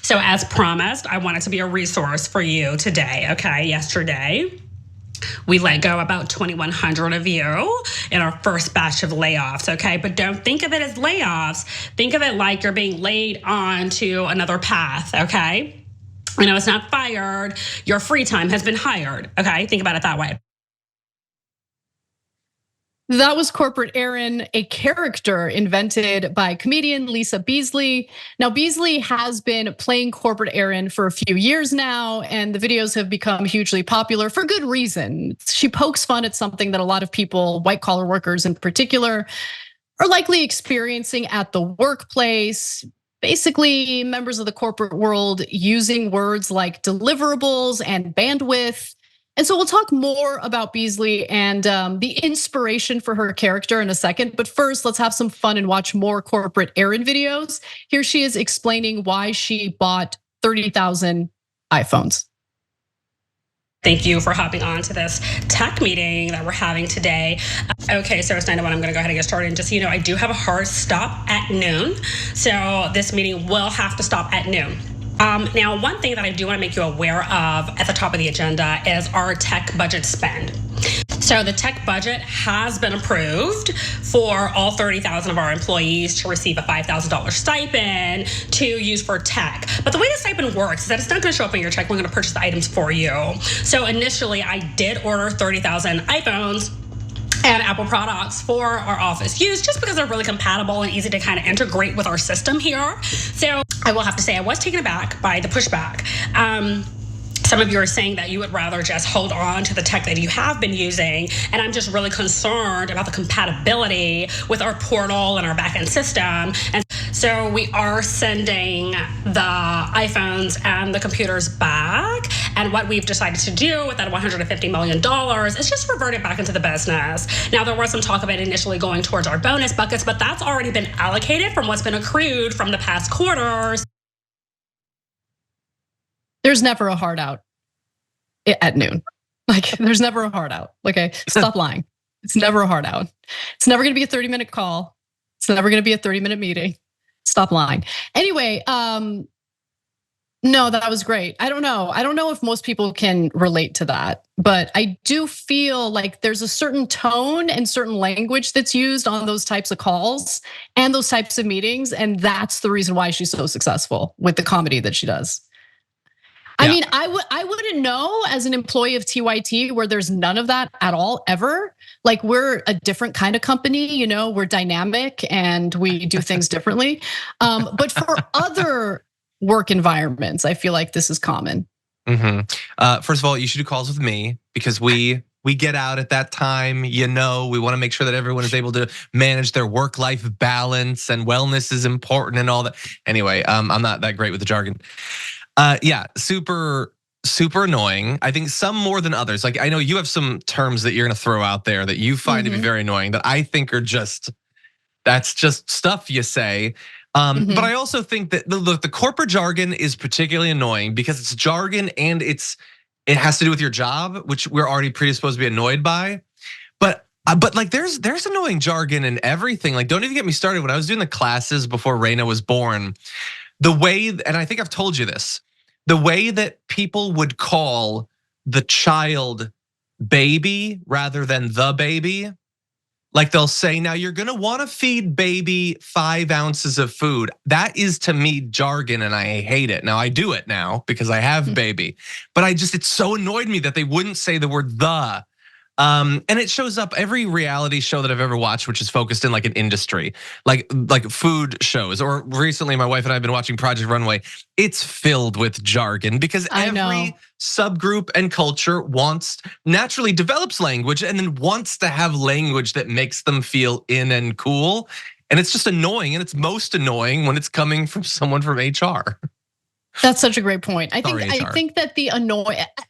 So as promised, I wanted to be a resource for you today, okay? Yesterday, we let go about 2,100 of you in our first batch of layoffs, okay? But don't think of it as layoffs. Think of it like you're being laid on to another path, okay? You know, it's not fired. Your free time has been hired, okay? Think about it that way. That was Corporate Erin, a character invented by comedian Lisa Beasley. Now, Beasley has been playing Corporate Erin for a few years now, and the videos have become hugely popular for good reason. She pokes fun at something that a lot of people, white collar workers in particular, are likely experiencing at the workplace. Basically, members of the corporate world using words like deliverables and bandwidth. And so we'll talk more about Beasley and the inspiration for her character in a second. But first, let's have some fun and watch more Corporate Erin videos. Here she is explaining why she bought 30,000 iPhones. Thank you for hopping on to this tech meeting that we're having today. Okay, so it's 9:01. I'm gonna go ahead and get started. And just so you know, I do have a hard stop at noon. So this meeting will have to stop at noon. Now, one thing that I do want to make you aware of at the top of the agenda is our tech budget spend. So the tech budget has been approved for all 30,000 of our employees to receive a $5,000 stipend to use for tech. But the way the stipend works is that it's not going to show up on your check. We're going to purchase the items for you. So initially, I did order 30,000 iPhones and Apple products for our office use, just because they're really compatible and easy to kind of integrate with our system here. So I will have to say I was taken aback by the pushback. Some of you are saying that you would rather just hold on to the tech that you have been using. And I'm just really concerned about the compatibility with our portal and our backend system. And so we are sending the iPhones and the computers back. And what we've decided to do with that $150 million is just revert it back into the business. Now, there was some talk of it initially going towards our bonus buckets, but that's already been allocated from what's been accrued from the past quarters. There's never a hard out at noon. Like, there's never a hard out. Okay, stop lying. It's never a hard out. It's never gonna be a 30-minute call. It's never gonna be a 30-minute meeting. Stop lying. Anyway, no, that was great. I don't know if most people can relate to that, but I do feel like there's a certain tone and certain language that's used on those types of calls and those types of meetings. And that's the reason why she's so successful with the comedy that she does. I mean, I wouldn't know as an employee of TYT where there's none of that at all, ever. Like, we're a different kind of company, we're dynamic and we do things differently. But for other work environments, I feel like this is common. First of all, you should do calls with me because we get out at that time. We want to make sure that everyone is able to manage their work-life balance, and wellness is important and all that. Anyway, I'm not that great with the jargon. Yeah, super annoying. I think some more than others. Like, I know you have some terms that you're gonna throw out there that you find to be very annoying that I think are that's just stuff you say. But I also think that the corporate jargon is particularly annoying because it's jargon and it has to do with your job, which we're already predisposed to be annoyed by. But like there's annoying jargon and everything. Like, don't even get me started. When I was doing the classes before Raina was born, the way, and I think I've told you this, the way that people would call the child baby rather than the baby. Like, they'll say, now you're gonna wanna feed baby 5 ounces of food. That is, to me, jargon, and I hate it. Now I do it now because I have baby, but it so annoyed me that they wouldn't say the word the. And it shows up every reality show that I've ever watched, which is focused in like an industry, like food shows. Or recently, my wife and I have been watching Project Runway. It's filled with jargon because every subgroup and culture naturally develops language and then wants to have language that makes them feel in and cool. And it's just annoying, and it's most annoying when it's coming from someone from HR. That's such a great point. I think that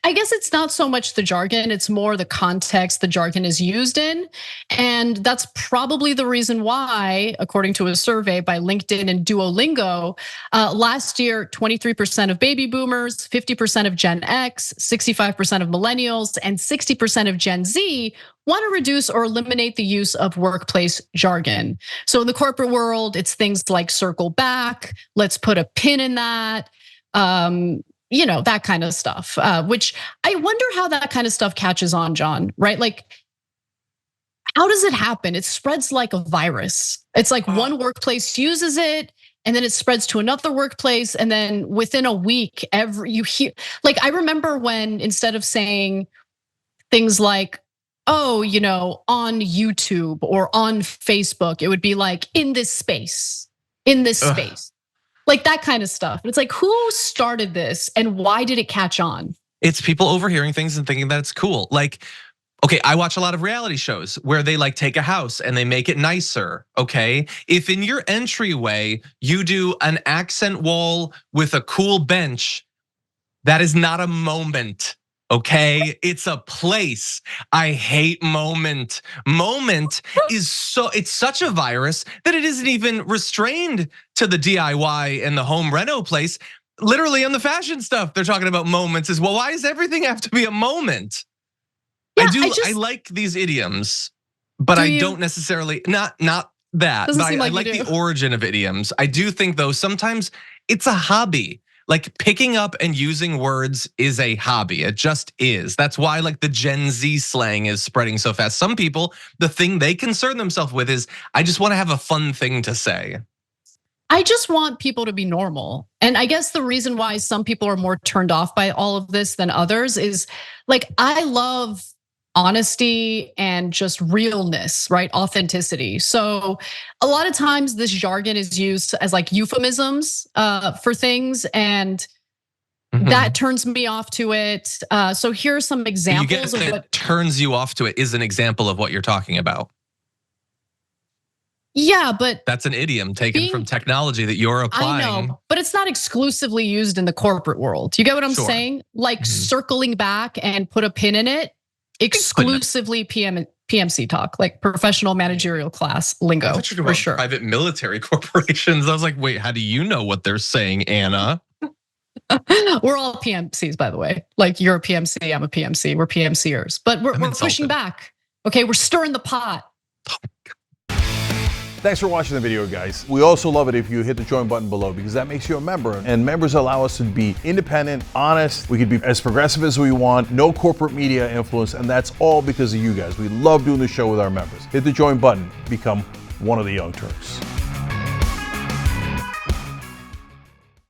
I guess it's not so much the jargon, it's more the context the jargon is used in. And that's probably the reason why, according to a survey by LinkedIn and Duolingo, last year, 23% of baby boomers, 50% of Gen X, 65% of millennials, and 60% of Gen Z want to reduce or eliminate the use of workplace jargon. So in the corporate world, it's things like circle back, let's put a pin in that. You know, that kind of stuff, which I wonder how that kind of stuff catches on, John, right? Like, how does it happen? It spreads like a virus. It's like one workplace uses it, and then it spreads to another workplace, and then within a week, you hear, like, I remember when instead of saying things like, oh, you know, on YouTube or on Facebook, it would be like, in this space, like that kind of stuff. It's like, who started this and why did it catch on? It's people overhearing things and thinking that it's cool. Like, okay, I watch a lot of reality shows where they like take a house and they make it nicer, okay? If in your entryway, you do an accent wall with a cool bench, that is not a moment. Okay, it's a place. I hate Moment. Moment is it's such a virus that it isn't even restrained to the DIY and the home reno place. Literally on the fashion stuff, they're talking about moments as well. Why does everything have to be a moment? Yeah, I like these idioms, but I don't necessarily, not that, but I like the origin of idioms. I do think though, sometimes it's a hobby. Like picking up and using words is a hobby. It just is. That's why like the Gen Z slang is spreading so fast. Some people, the thing they concern themselves with is, I just want to have a fun thing to say. I just want people to be normal. And I guess the reason why some people are more turned off by all of this than others is like, I love honesty and just realness, right? Authenticity. So a lot of times this jargon is used as like euphemisms for things, and that turns me off to it. So here are some examples of what turns you off to it is an example of what you're talking about. Yeah, but that's an idiom taken from technology that you're applying. I know, but it's not exclusively used in the corporate world. You get what I'm saying? Like circling back and put a pin in it. Exclusively PMC talk, like professional managerial class lingo, for sure. Private military corporations. I was like, wait, how do you know what they're saying, Anna? We're all PMCs, by the way. Like you're a PMC, I'm a PMC. We're PMCers, but we're pushing back. Okay, we're stirring the pot. Thanks for watching the video, guys. We also love it if you hit the join button below, because that makes you a member, and members allow us to be independent, honest. We can be as progressive as we want, no corporate media influence, and that's all because of you guys. We love doing the show with our members. Hit the join button, become one of the Young Turks.